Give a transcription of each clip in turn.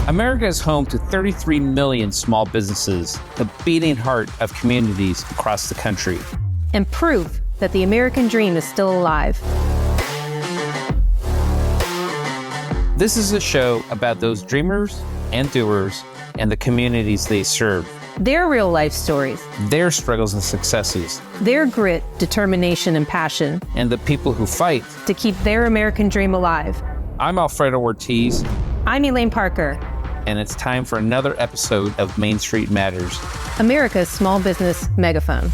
America is home to 33 million small businesses, the beating heart of communities across the country. And proof that the American dream is still alive. This is a show about those dreamers and doers and the communities they serve. Their real life stories. Their struggles and successes. Their grit, determination, and passion. And the people who fight to keep their American dream alive. I'm Alfredo Ortiz. I'm Elaine Parker. And it's time for another episode of Main Street Matters, America's small business megaphone.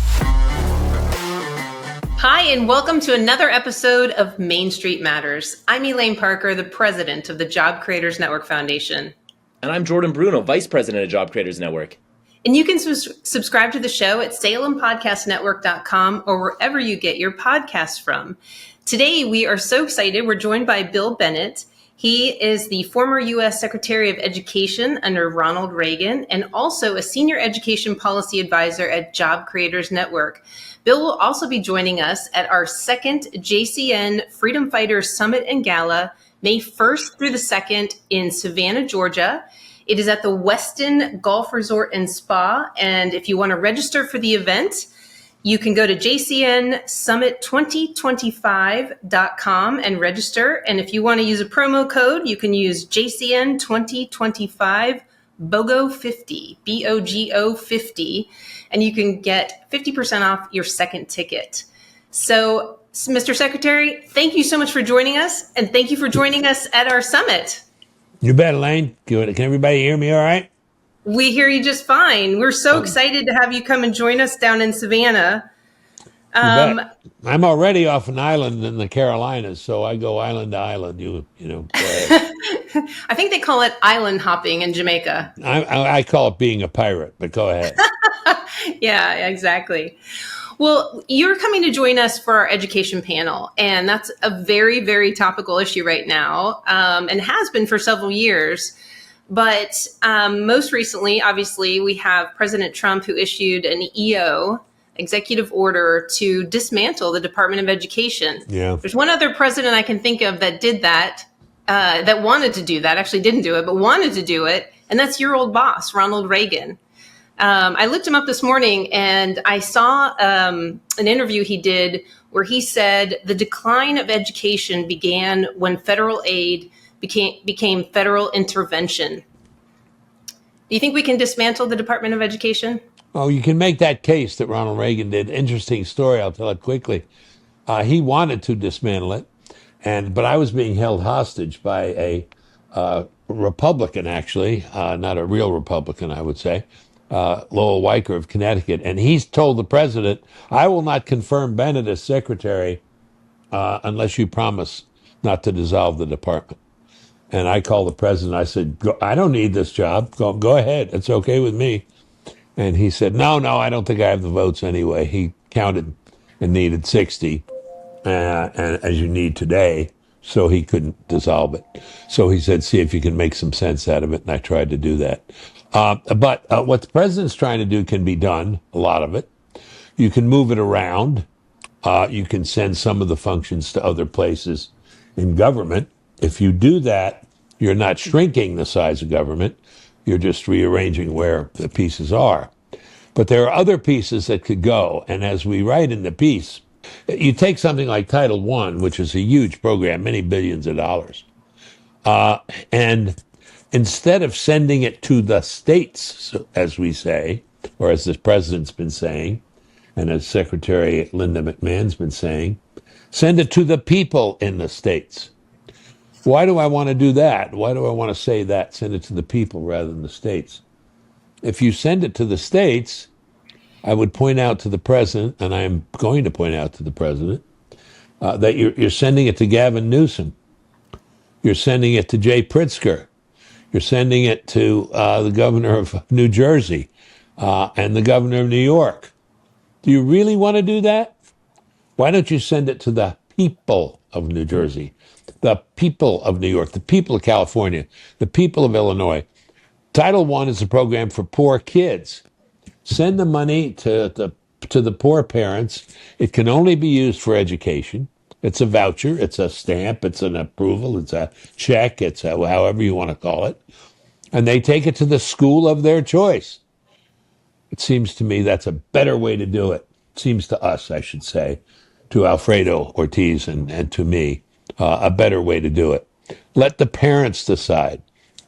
Hi, and welcome to another episode of Main Street Matters. I'm Elaine Parker, the president of the Job Creators Network Foundation. And I'm Jordan Bruno, vice president of Job Creators Network. And you can subscribe to the show at salempodcastnetwork.com or wherever you get your podcasts from. Today, we are so excited. We're joined by Bill Bennett. He is the former U.S. Secretary of Education under Ronald Reagan and also a senior education policy advisor at Job Creators Network. Bill will also be joining us at our second JCN Freedom Fighters Summit and Gala, May 1st through the 2nd in Savannah, Georgia. It is at the Westin Golf Resort and Spa. And if you want to register for the event, you can go to jcnsummit2025.com and register. And if you want to use a promo code, you can use JCN2025 BOGO50, BOGO 50, and you can get 50% off your second ticket. So, Mr. Secretary, thank you so much for joining us, and thank you for joining us at our summit. You bet, Elaine. Can everybody hear me all right? We hear you just fine. We're so excited to have you come and join us down in Savannah. I'm already off an island in the Carolinas, so I go island to island. You know. I think they call it island hopping in Jamaica. I call it being a pirate, but go ahead. Yeah, exactly. Well, you're coming to join us for our education panel, and that's a very, very topical issue right now, and has been for several years. But most recently, obviously, we have President Trump, who issued an executive order to dismantle the Department of Education. Yeah. There's one other president I can think of that did that, that wanted to do that, actually didn't do it, but wanted to do it, and that's your old boss, Ronald Reagan. I looked him up this morning, and I saw an interview he did where he said the decline of education began when federal aid became federal intervention. Do you think we can dismantle the Department of Education? Oh, you can make that case that Ronald Reagan did. Interesting story. I'll tell it quickly. He wanted to dismantle it, but I was being held hostage by a Republican, actually, not a real Republican, I would say, Lowell Weicker of Connecticut. And he's told the president, I will not confirm Bennett as secretary unless you promise not to dissolve the department. And I called the president. I said, I don't need this job. Go ahead. It's okay with me. And he said, no, I don't think I have the votes anyway. He counted and needed 60, and as you need today, so he couldn't dissolve it. So he said, see if you can make some sense out of it. And I tried to do that. But what the president's trying to do can be done, a lot of it. You can move it around. You can send some of the functions to other places in government. If you do that, you're not shrinking the size of government. You're just rearranging where the pieces are. But there are other pieces that could go. And as we write in the piece, you take something like Title I, which is a huge program, many billions of dollars. And instead of sending it to the states, as we say, or as the president's been saying, and as Secretary Linda McMahon's been saying, send it to the people in the states. Why do I want to do that? Why do I want to say that? Send it to the people rather than the states. If you send it to the states, I would point out to the president, and I'm going to point out to the president, that you're sending it to Gavin Newsom. You're sending it to Jay Pritzker. You're sending it to the governor of New Jersey and the governor of New York. Do you really want to do that? Why don't you send it to the people of New Jersey, the people of New York, the people of California, the people of Illinois? Title I is a program for poor kids. Send the money to the poor parents. It can only be used for education. It's a voucher. It's a stamp. It's an approval. It's a check. It's however you want to call it. and they take it to the school of their choice. It seems to me that's a better way to do it. Seems to us, I should say, to Alfredo Ortiz and to me, a better way to do it. Let the parents decide.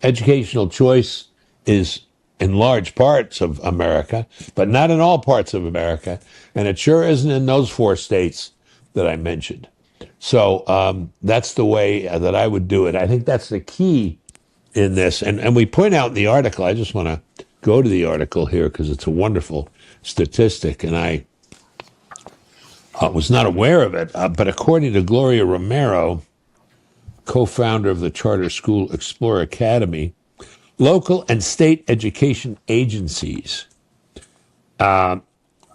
Educational choice is in large parts of America, but not in all parts of America, and it sure isn't in those 4 states that I mentioned. So that's the way that I would do it. I think that's the key in this. And we point out in the article, I just want to go to the article here because it's a wonderful statistic, and I was not aware of it. But according to Gloria Romero, co-founder of the Charter School Explorer Academy, local and state education agencies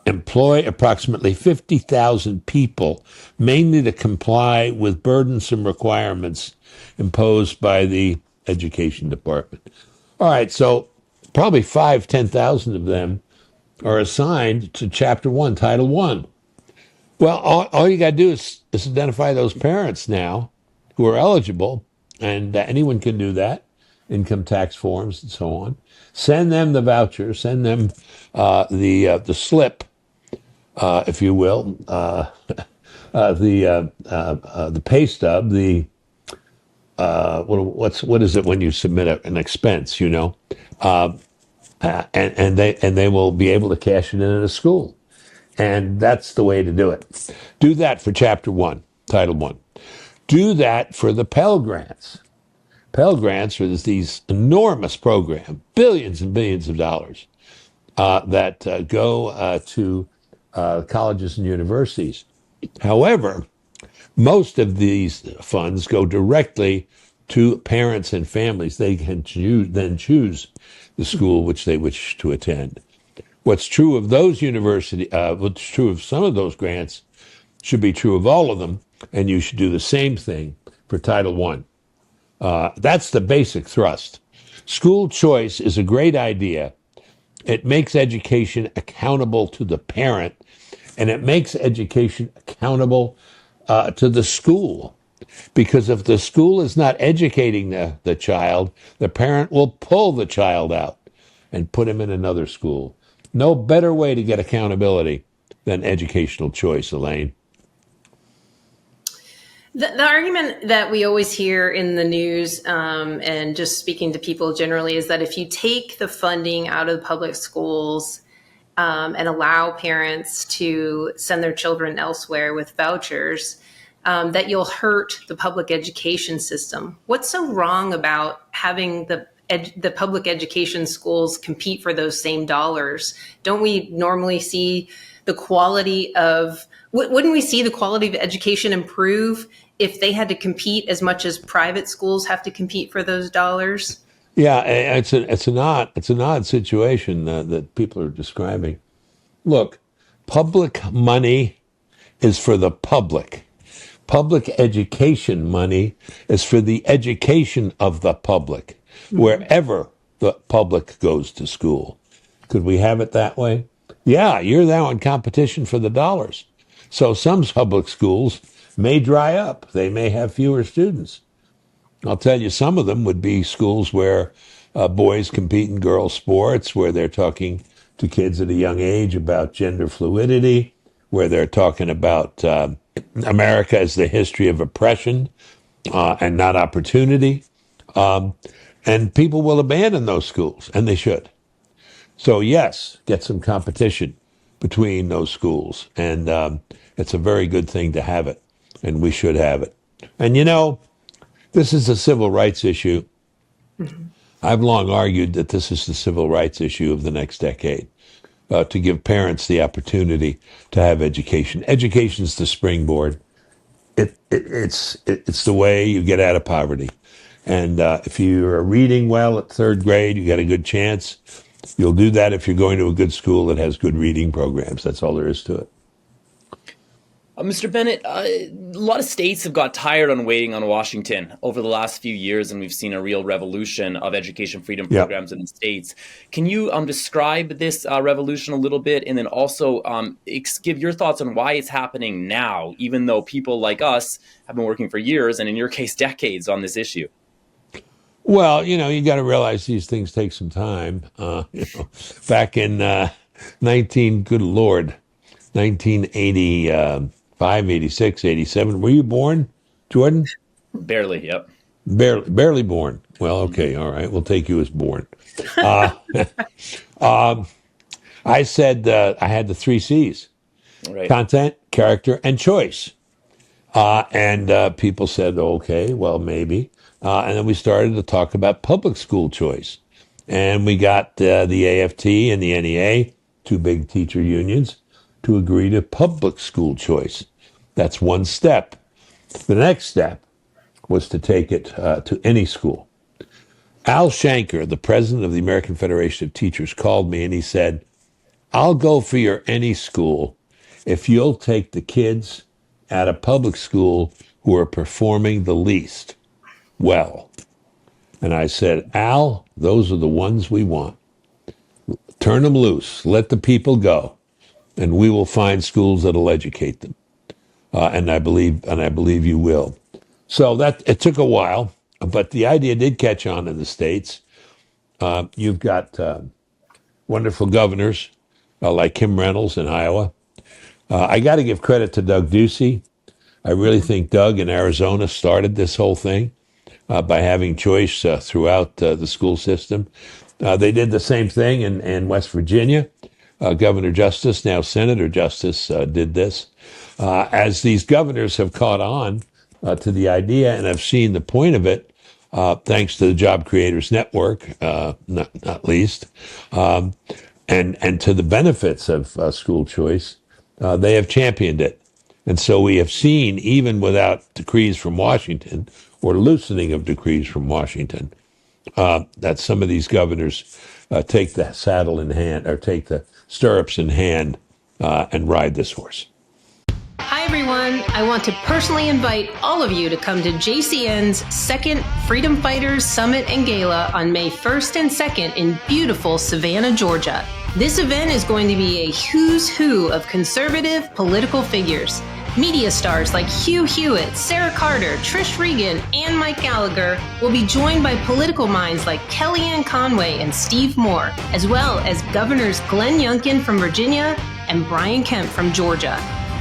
employ approximately 50,000 people, mainly to comply with burdensome requirements imposed by the education department. All right, so probably 10,000 of them are assigned to Chapter 1, Title 1. Well, all you got to do is identify those parents now who are eligible, and anyone can do that, income tax forms and so on. Send them the voucher, send them the slip, if you will, the pay stub, what is it when you submit an expense, you know, and they will be able to cash it in at a school. And that's the way to do it. Do that for Chapter 1, Title 1. Do that for the Pell Grants. Pell Grants are these enormous programs, billions and billions of dollars, that go to colleges and universities. However, most of these funds go directly to parents and families. They can choose the school which they wish to attend. What's true of those what's true of some of those grants should be true of all of them, and you should do the same thing for Title I. That's the basic thrust. School choice is a great idea. It makes education accountable to the parent, and it makes education accountable to the school. Because if the school is not educating the child, the parent will pull the child out and put him in another school. No better way to get accountability than educational choice, Elaine. The argument that we always hear in the news and just speaking to people generally is that if you take the funding out of the public schools and allow parents to send their children elsewhere with vouchers, that you'll hurt the public education system. What's so wrong about having the public education schools compete for those same dollars? Don't we normally see the quality of, wouldn't we see the quality of education improve if they had to compete as much as private schools have to compete for those dollars? Yeah, it's an odd situation that people are describing. Look, public money is for the public. Public education money is for the education of the public, wherever the public goes to school. Could we have it that way? Yeah, you're now in competition for the dollars. So some public schools may dry up. They may have fewer students. I'll tell you, some of them would be schools where boys compete in girls' sports, where they're talking to kids at a young age about gender fluidity, where they're talking about America as the history of oppression and not opportunity. And people will abandon those schools, and they should. So yes, get some competition between those schools. And it's a very good thing to have it, and we should have it. And you know, this is a civil rights issue. Mm-hmm. I've long argued that this is the civil rights issue of the next decade, to give parents the opportunity to have education. Education's the springboard. It's the way you get out of poverty. And if you're reading well at third grade, you got a good chance. You'll do that if you're going to a good school that has good reading programs. That's all there is to it. Mr. Bennett, a lot of states have got tired on waiting on Washington over the last few years, and we've seen a real revolution of education freedom programs in the states. Can you describe this revolution a little bit, and then also give your thoughts on why it's happening now, even though people like us have been working for years, and in your case, decades, on this issue? Well, you got to realize these things take some time. Back in 1985, 86, 87. Were you born, Jordan? Barely, yep. Barely born. Well, okay, all right. We'll take you as born. Uh, I said I had the three C's: Right. content, character, and choice. And people said, okay, well, maybe. And then we started to talk about public school choice. And we got the AFT and the NEA, two big teacher unions, to agree to public school choice. That's one step. The next step was to take it to any school. Al Shanker, the president of the American Federation of Teachers, called me and he said, I'll go for your any school if you'll take the kids at a public school who are performing the least well. And I said, Al, those are the ones we want. Turn them loose. Let the people go. And we will find schools that'll educate them. And I believe you will. So it took a while, but the idea did catch on in the States. You've got wonderful governors like Kim Reynolds in Iowa. I got to give credit to Doug Ducey. I really think Doug in Arizona started this whole thing by having choice throughout the school system. They did the same thing in West Virginia. Governor Justice, now Senator Justice, did this. As these governors have caught on to the idea and have seen the point of it, thanks to the Job Creators Network, not least, and to the benefits of school choice, they have championed it. And so we have seen, even without decrees from Washington or loosening of decrees from Washington, that some of these governors take the saddle in hand or take the stirrups in hand and ride this horse. Hi, everyone. I want to personally invite all of you to come to JCN's second Freedom Fighters Summit and Gala on May 1st and 2nd in beautiful Savannah, Georgia. This event is going to be a who's who of conservative political figures. Media stars like Hugh Hewitt, Sarah Carter, Trish Regan, and Mike Gallagher will be joined by political minds like Kellyanne Conway and Steve Moore, as well as Governors Glenn Youngkin from Virginia and Brian Kemp from Georgia.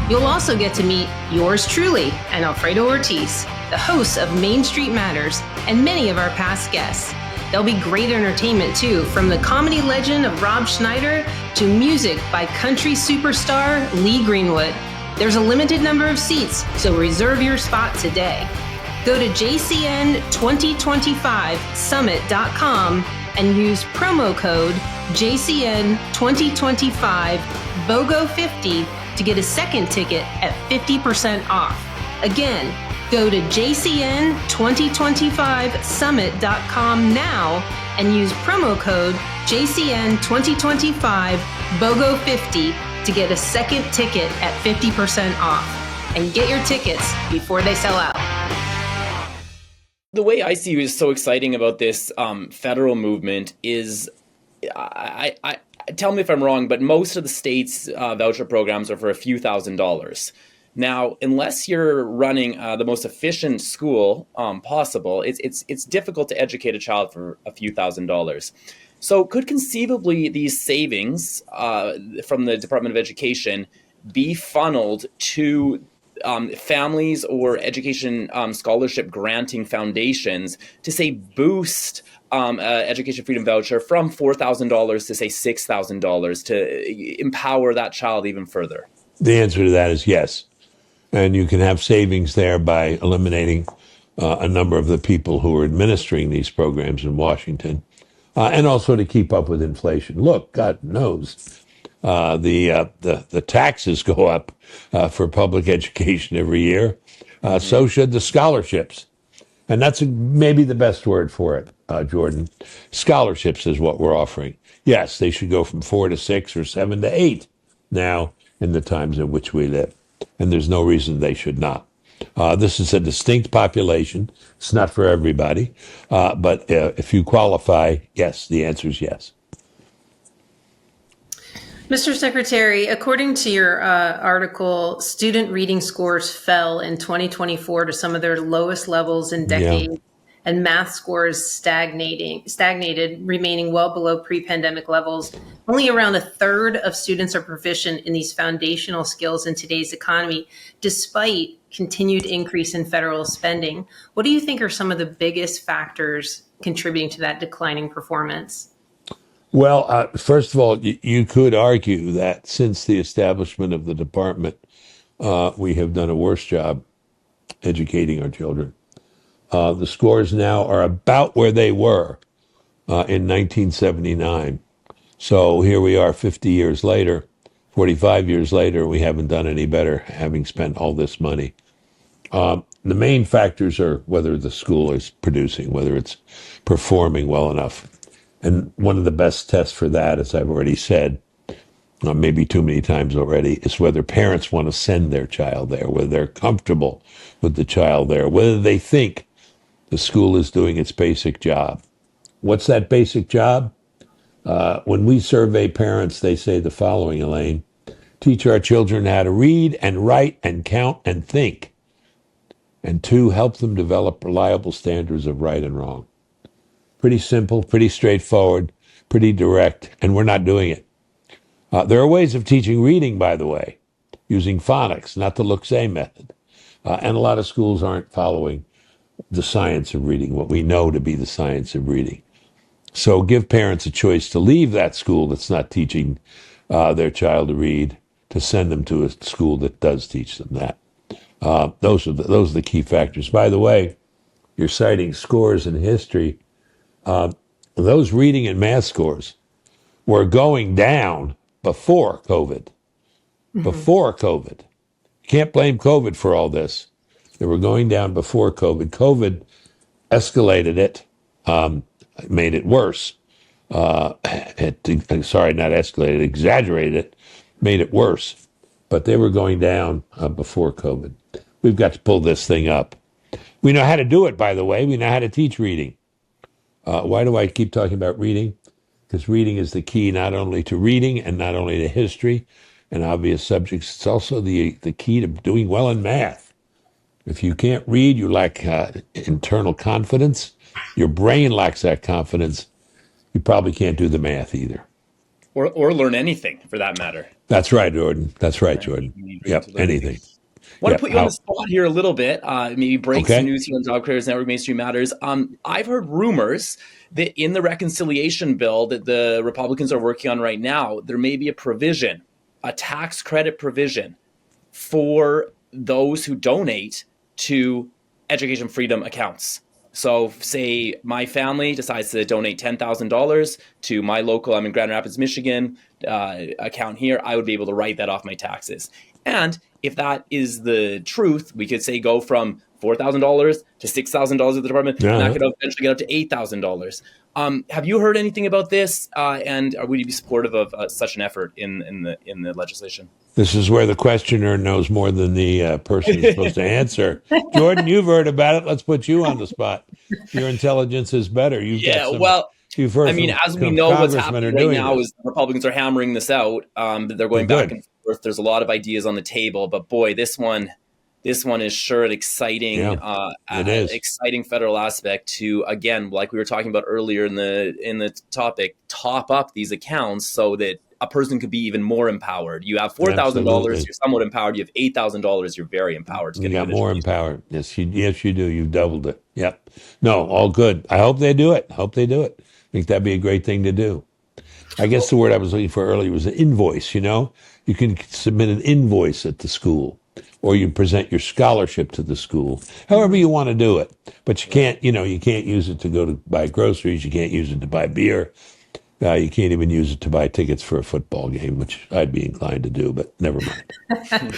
You'll also get to meet yours truly and Alfredo Ortiz, the hosts of Main Street Matters, and many of our past guests. There'll be great entertainment too, from the comedy legend of Rob Schneider to music by country superstar Lee Greenwood. There's a limited number of seats, so reserve your spot today. Go to jcn2025summit.com and use promo code JCN2025 BOGO50 to get a second ticket at 50% off. Again, go to jcn2025summit.com now and use promo code JCN2025 BOGO50 to get a second ticket at 50% off. And get your tickets before they sell out. The way I see is so exciting about this federal movement is, I tell me if I'm wrong, but most of the states' voucher programs are for a few $1,000s. Now, unless you're running the most efficient school possible, it's difficult to educate a child for a few $1,000s. So could conceivably these savings from the Department of Education be funneled to families or education scholarship granting foundations to, say, boost education freedom voucher from $4,000 to, say, $6,000 to empower that child even further? The answer to that is yes. And you can have savings there by eliminating a number of the people who are administering these programs in Washington. And also to keep up with inflation. Look, God knows the taxes go up for public education every year. So should the scholarships. And that's maybe the best word for it, Jordan. Scholarships is what we're offering. Yes, they should go from 4 to 6 or 7 to 8 now in the times in which we live. And there's no reason they should not. This is a distinct population. It's not for everybody. But if you qualify, yes, the answer is yes. Mr. Secretary, according to your article, student reading scores fell in 2024 to some of their lowest levels in decades. Yeah. and math scores stagnated, remaining well below pre-pandemic levels. Only around a third of students are proficient in these foundational skills in today's economy, despite continued increase in federal spending. What do you think are some of the biggest factors contributing to that declining performance? Well, first of all, you could argue that since the establishment of the department, we have done a worse job educating our children. The scores now are about where they were in 1979. So here we are 50 years later, 45 years later, we haven't done any better, having spent all this money. The main factors are whether the school is producing, whether it's performing well enough. And one of the best tests for that, as I've already said, maybe too many times already, is whether parents want to send their child there, whether they're comfortable with the child there, whether they think the school is doing its basic job. What's that basic job? When we survey parents, they say the following, Elaine: teach our children how to read and write and count and think. And 2, help them develop reliable standards of right and wrong. Pretty simple, pretty straightforward, pretty direct, and we're not doing it. There are ways of teaching reading, by the way, using phonics, not the look-say method. And a lot of schools aren't following the science of reading, what we know to be the science of reading. So give parents a choice to leave that school that's not teaching their child to read, to send them to a school that does teach them that. Those are the key factors. By the way, you're citing scores in history. Those reading and math scores were going down before COVID. Before COVID. You can't blame COVID for all this. They were going down before COVID. COVID escalated it, made it worse. Not escalated, exaggerated it, made it worse. But they were going down before COVID. We've got to pull this thing up. We know how to do it, by the way. We know how to teach reading. Why do I keep talking about reading? Because reading is the key not only to reading and not only to history and obvious subjects. It's also the key to doing well in math. If you can't read, you lack internal confidence. Your brain lacks that confidence. You probably can't do the math either. Or learn anything, for that matter. That's right, Jordan. That's right, Jordan. Yep, anything. I want to put you on the spot here a little bit, maybe break some news here on Job Creators Network, Mainstream Matters. I've heard rumors that in the reconciliation bill that the Republicans are working on right now, there may be a provision, a tax credit provision for those who donate to education freedom accounts. So say my family decides to donate $10,000 to my local, I'm in Grand Rapids, Michigan, account here, I would be able to write that off my taxes. And if that is the truth, we could say go from $4,000 to $6,000 at the department, and that could eventually get up to $8,000. Have you heard anything about this? And would you be supportive of such an effort in the legislation? This is where the questioner knows more than the person who's supposed to answer. Jordan, you've heard about it. Let's put you on the spot. Your intelligence is better. You've heard. I mean, as we know, what's happening right now is the Republicans are hammering this out. They're going back and forth. There's a lot of ideas on the table, but boy, this one is sure an exciting, exciting federal aspect to, again, like we were talking about earlier in the topic, top up these accounts so that a person could be even more empowered. You have $4,000, you're somewhat empowered. You have $8,000, you're very empowered. You got more empowered. Yes, you do. You've doubled it. Yep. No, all good. I hope they do it. I think that'd be a great thing to do. I guess the word I was looking for earlier was an invoice. You can submit an invoice at the school, or you present your scholarship to the school, however you want to do it. But you can't use it to go to buy groceries. You can't use it to buy beer. You can't even use it to buy tickets for a football game, which I'd be inclined to do, but never mind.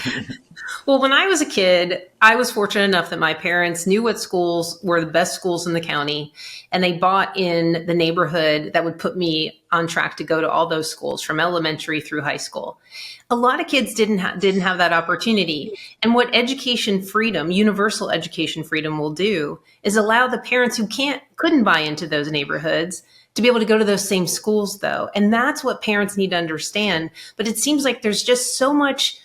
Well, when I was a kid, I was fortunate enough that my parents knew what schools were the best schools in the county, and they bought in the neighborhood that would put me on track to go to all those schools from elementary through high school. A lot of kids didn't have that opportunity. And what education freedom, universal education freedom, will do is allow the parents who couldn't buy into those neighborhoods to be able to go to those same schools, though. And that's what parents need to understand. But it seems like there's just so much,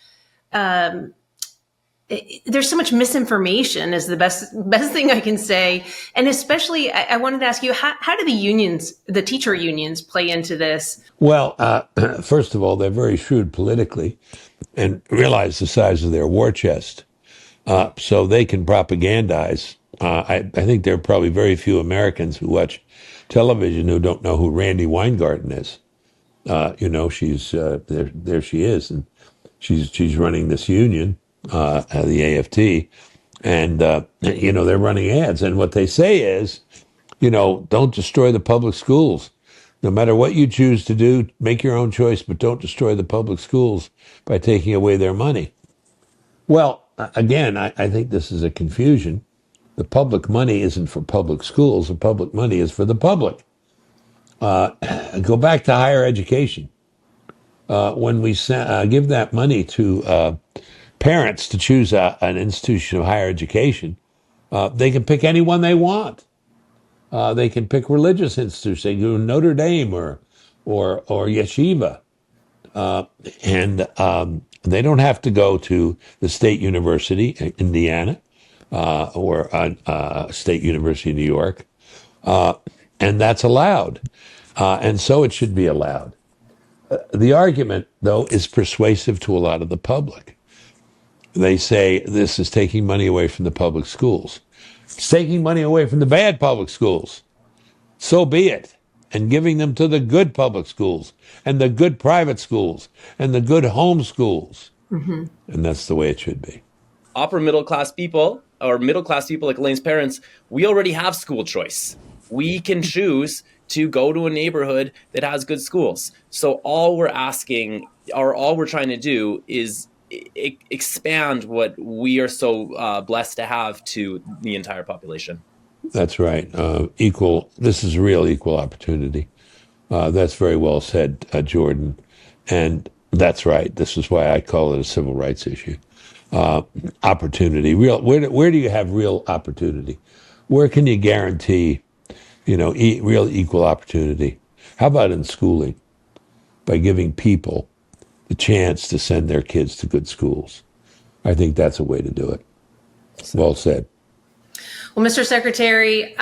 there's so much misinformation is the best thing I can say. And especially, I wanted to ask you, how do the teacher unions play into this? Well, first of all, they're very shrewd politically and realize the size of their war chest. So they can propagandize. I think there are probably very few Americans who watch television who don't know who Randi Weingarten is. She's there she is, and she's running this union, the AFT, and they're running ads, and what they say is, don't destroy the public schools. No matter what you choose to do, make your own choice, but don't destroy the public schools by taking away their money. Well, again, I think this is a confusion. The public money isn't for public schools. The public money is for the public. Go back to higher education. When we give that money to parents to choose an institution of higher education, they can pick anyone they want. They can pick religious institutions. They go to Notre Dame or yeshiva, and they don't have to go to the State University, Indiana, or State University of New York, and that's allowed, and so it should be allowed. The argument, though, is persuasive to a lot of the public. They say this is taking money away from the public schools. It's taking money away from the bad public schools. So be it. And giving them to the good public schools and the good private schools and the good home schools. Mm-hmm. And that's the way it should be. Upper middle class people, or middle class people like Elaine's parents, we already have school choice. We can choose to go to a neighborhood that has good schools. So all we're asking, or all we're trying to do, is expand what we are so blessed to have to the entire population. That's right. This is real equal opportunity. That's very well said, Jordan. And that's right. This is why I call it a civil rights issue. Opportunity. Where do you have real opportunity? Where can you guarantee, real equal opportunity? How about in schooling? By giving people the chance to send their kids to good schools. I think that's a way to do it. Well said. Well, Mr. Secretary,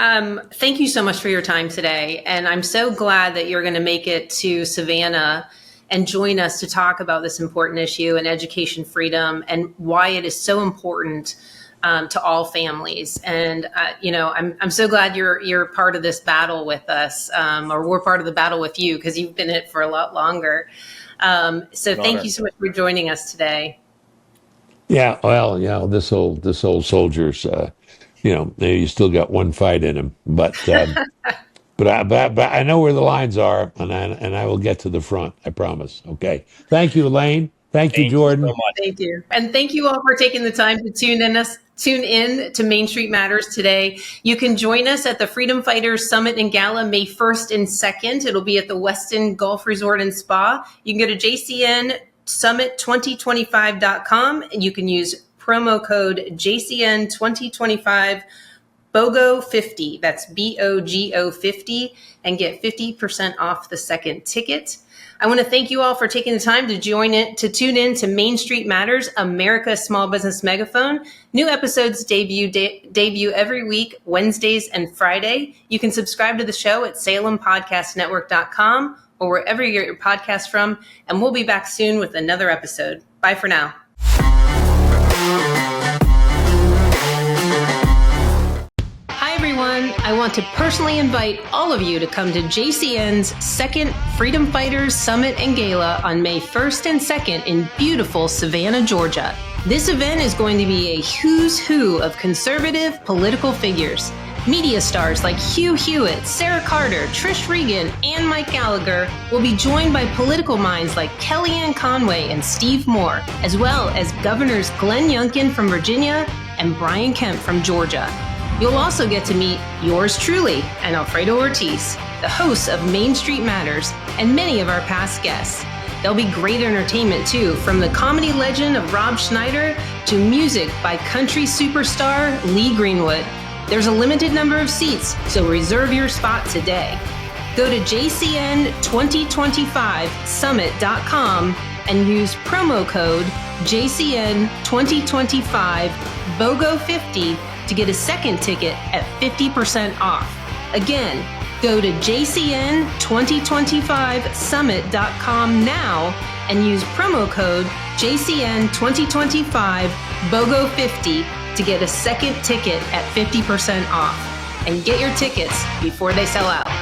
thank you so much for your time today. And I'm so glad that you're going to make it to Savannah and join us to talk about this important issue and education freedom and why it is so important to all families. And, I'm so glad you're part of this battle with us, or we're part of the battle with you because you've been in it for a lot longer. So thank you so much for joining us today. Yeah, well, this old soldier's, you still got one fight in him, but but I know where the lines are, and I will get to the front. I promise. Okay. Thank you, Elaine. Thank you, Jordan. So much. Thank you, and thank you all for taking the time to tune in to Main Street Matters today. You can join us at the Freedom Fighters Summit in Gala May 1st and 2nd. It'll be at the Westin Golf Resort and Spa. You can go to jcnsummit2025.com and you can use promo code JCN2025 BOGO50. That's BOGO 50 and get 50% off the second ticket. I want to thank you all for taking the time to tune in to Main Street Matters, America's Small Business Megaphone. New episodes debut every week, Wednesdays and Friday. You can subscribe to the show at salempodcastnetwork.com or wherever you get your podcast from. And we'll be back soon with another episode. Bye for now. I want to personally invite all of you to come to JCN's second Freedom Fighters Summit and Gala on May 1st and 2nd in beautiful Savannah, Georgia. This event is going to be a who's who of conservative political figures. Media stars like Hugh Hewitt, Sarah Carter, Trish Regan, and Mike Gallagher will be joined by political minds like Kellyanne Conway and Steve Moore, as well as Governors Glenn Youngkin from Virginia and Brian Kemp from Georgia. You'll also get to meet yours truly and Alfredo Ortiz, the hosts of Main Street Matters, and many of our past guests. There'll be great entertainment too, from the comedy legend of Rob Schneider to music by country superstar Lee Greenwood. There's a limited number of seats, so reserve your spot today. Go to jcn2025summit.com and use promo code JCN2025 BOGO50 to get a second ticket at 50% off. Again, go to jcn2025summit.com now and use promo code JCN2025 BOGO50 to get a second ticket at 50% off. And get your tickets before they sell out.